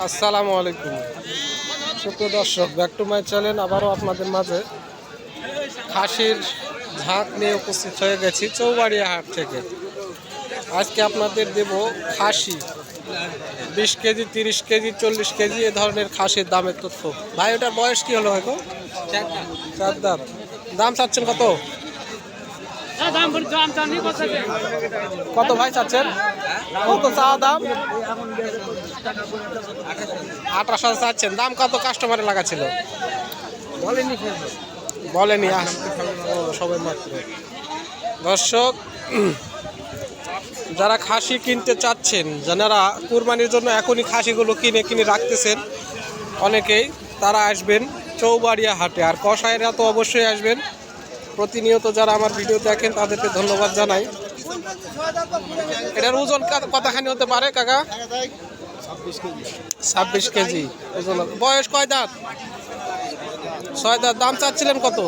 আসসালামু আলাইকুম সুপ্রিয় দর্শক, ব্যাক টু মাই চ্যানেল। আবারও আপনাদের মাঝে খাসির ঝাঁক নিয়ে উপস্থিত হয়ে গেছি চৌবাড়িয়া হাট থেকে। আজকে আপনাদের দেব খাসি 20 কেজি, 30 কেজি, 40 কেজি এ ধরনের খাসির দামের তথ্য। ভাই, ওটার বয়স কি হলো? হয়তো 4 দাঁত। দাম চাচ্ছেন কত? কত ভাই চাচ্ছেন? কত চাওয়া দাম? 28,000 চাচ্ছেন। দাম কত কাস্টমারে লাগাছিল? বলেনি সবাই মাত্র। দর্শক, যারা খাসি কিনতে চাচ্ছেন, যারা কুরবানির জন্য এখনই খাসিগুলো কিনে রাখতেছেন অনেকেই, তারা আসবেন চৌবাড়িয়া হাটে। আর কসাইরা তো অবশ্যই আসবেন। প্রতিনিয়ত যারা আমার ভিডিও দেখেন তাদেরকে ধন্যবাদ জানাই। এটার ওজন কতখানি হতে পারে কাকা? 26 কেজি ওজন। বয়স কয় দাঁত? 6 দাঁত। দাম চাচ্ছিলেন কত?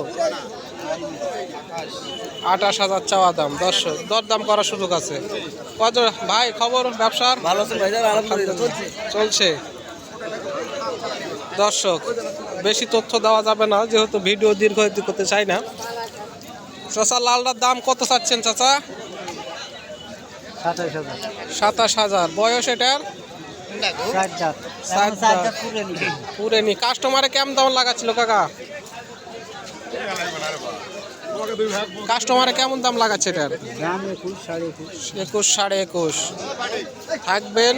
28,000 চাওয়া দাম। দরদাম করার সুযোগ আছে। কত ভাই খবর ব্যবসার? ভালো আছে ভাই, আলহামদুলিল্লাহ চলছে। দর্শক, বেশি তথ্য দেওয়া যাবে না যেহেতু ভিডিও দীর্ঘ করতে চাই না। চাচা, লালটার দাম কত চাচ্ছেন চাচা? 27,000। বয়স এটার? 7 দাঁত। পুরেনি। কাস্টমারে কেমন দাম লাগাচ্ছিল কাকা? কাস্টমারে কেমন দাম লাগাচ্ছে এটার? 21, 21.5 থাকবেন।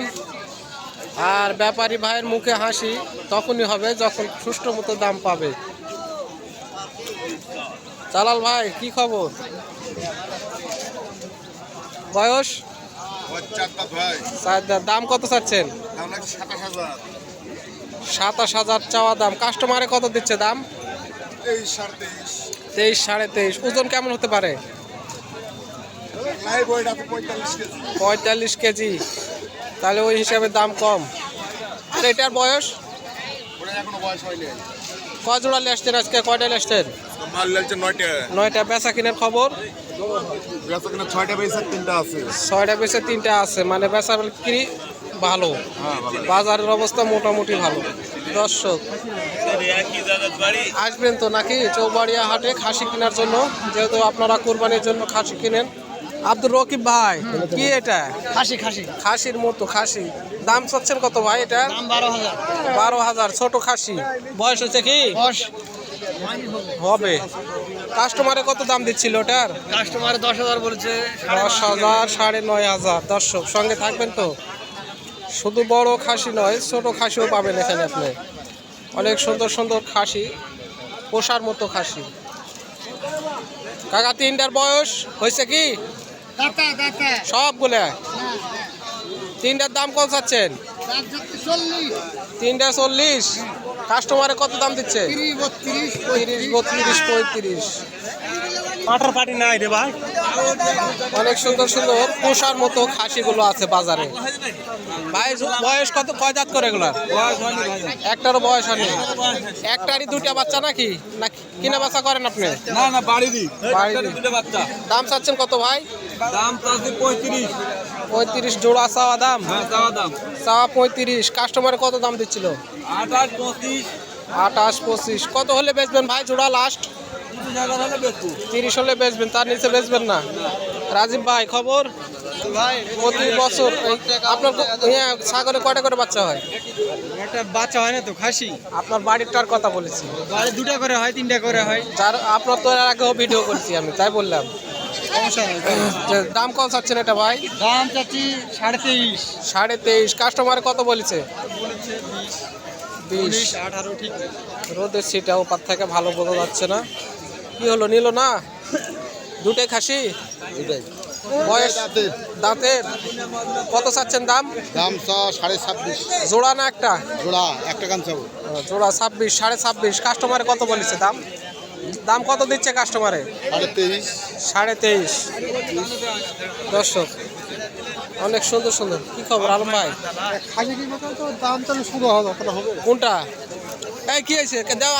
আর ব্যাপারী ভাইয়ের মুখে হাসি তখনই হবে যখন সুষ্ঠু মতো দাম পাবে। জালাল ভাই, কি খবর? বয়স? 4 দাঁত। দাম কত চাচ্ছেন? 27,000 চাওয়া দাম। কাস্টমারে কত দিচ্ছে দাম? 23, 23.5। ওজন কেমন হতে পারে? 45 কেজি। তাহলে ওই হিসাবে দাম কম। আর এটার বয়স? কয় জোড়া আসছেন আজকে? কয়টা আসছেন? 9টা। বেচা কিনার খবর? 6টা বেচা 3টা আছে। 6টা বেচে 3টা আছে, মানে বেচা বিক্রি ভালো। বাজারের অবস্থা মোটামুটি ভালো। দর্শক, আসবেন তো নাকি চৌবাড়িয়া হাটে খাসি কেনার জন্য? যেহেতু আপনারা কুরবানির জন্য খাসি কিনেন। আব্দুর রকিব ভাই, কি এটা? খাসির মতো খাসি। দাম চাচ্ছেন কত ভাই এটা? 12,000। ছোট খাসি। বয়স হচ্ছে কি? হবে। কাস্টমারে কত দাম দিচ্ছিল ওটার? কাস্টমার 10,000 বলছে। 10,000, 9,500। দর্শক, সঙ্গে থাকবেন তো। শুধু বড় খাসি নয়, ছোট খাসিও পাবেন এখানে আপনি। অনেক সুন্দর সুন্দর খাসি, পোষার মতো খাসি। কাকা, 3টার বয়স হয়েছে কি? সবগুলা? 3টার দাম কত চাচ্ছেন? 3টা 40। কাস্টমারে কত দাম দিচ্ছে? 30, 32, 35। পাটার পাটি নাই রে ভাই। অনেক সুন্দর সুন্দর পোষার মতো খাসিগুলো আছে বাজারে। ভাই, বয়স কত? কয় দাঁত করে এগুলার? একটারও বয়স হয়নি। একটারই 2টা বাচ্চা নাকি? না কিনা বাচ্চা করেন আপনি? না বাড়িরই। দুটো বাচ্চা। দাম চাচ্ছেন কত ভাই? দাম চাচ্ছি 35। 35 জোড়া চাওয়া দাম? চাওয়া 35। কাস্টমারে কত দাম দিচ্ছিল? 28, 25। 28, 25। কত হলে বেচবেন ভাই জোড়া লাস্ট? 30 হলে বেচবেন, তার নিচে বেচবেন না। রাজীব ভাই, খবর? প্রতি বছর আপনার ছাগলে কয়টা করে বাচ্চা হয়? একটা বাচ্চা হয় না তো খাসি। আপনার বাড়িটার কথা বলেছি। বাড়ি 2টা করে হয়, 3টা করে হয়। যার আপনার তো এর আগেও ভিডিও করেছি আমি, তাই বললাম। দাম কত চাচ্ছেন এটা ভাই? দাম চাচ্ছি 23.5। 23.5। কাস্টমারে কত বলেছে? 20, 18 ঠিক। রোদের সিটা ওপার থেকে ভালো বোঝা যাচ্ছে না। কি হলো, নিল না? 2টাই খাসি? বয়স? দাঁতের। কত চাচ্ছেন দাম? দাম 26.5। জোড়া না একটা? জোড়া একটা কান চাবো। জোড়া 26, 26.5। কাস্টমারে কত বলেছে দাম? দাম কত দিচ্ছে কাস্টমারে? 23.5। 23.5। দর্শক, অনেক সুন্দর সুন্দর। কি খবর আলম ভাই? খাসি কি মতো তো দাম তাহলে শুরু হবে। কোনটা? এই কি হয়েছে? দাও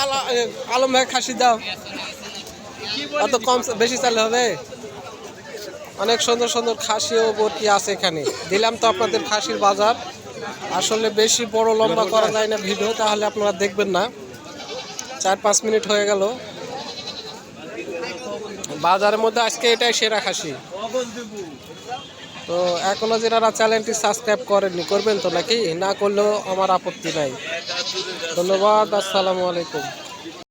আলম ভাই, খাসি দাও। অত কম বেশি চালে হবে? অনেক সুন্দর সুন্দর খাসি ও বটি আছে এখানে। দিলাম তো আপনাদের খাসির বাজার। আসলে বেশি বড় লম্বা করা যায় না ভিডিও, তাহলে আপনারা দেখবেন না। 4-5 মিনিট হয়ে গেল। বাজারের মধ্যে আজকে এটাই সেরা খাসি। তো এখনো যারা চ্যানেলটি সাবস্ক্রাইব করেননি, করবেন তো নাকি? না করলেও আমার আপত্তি নাই। ধন্যবাদ, আসসালামু আলাইকুম।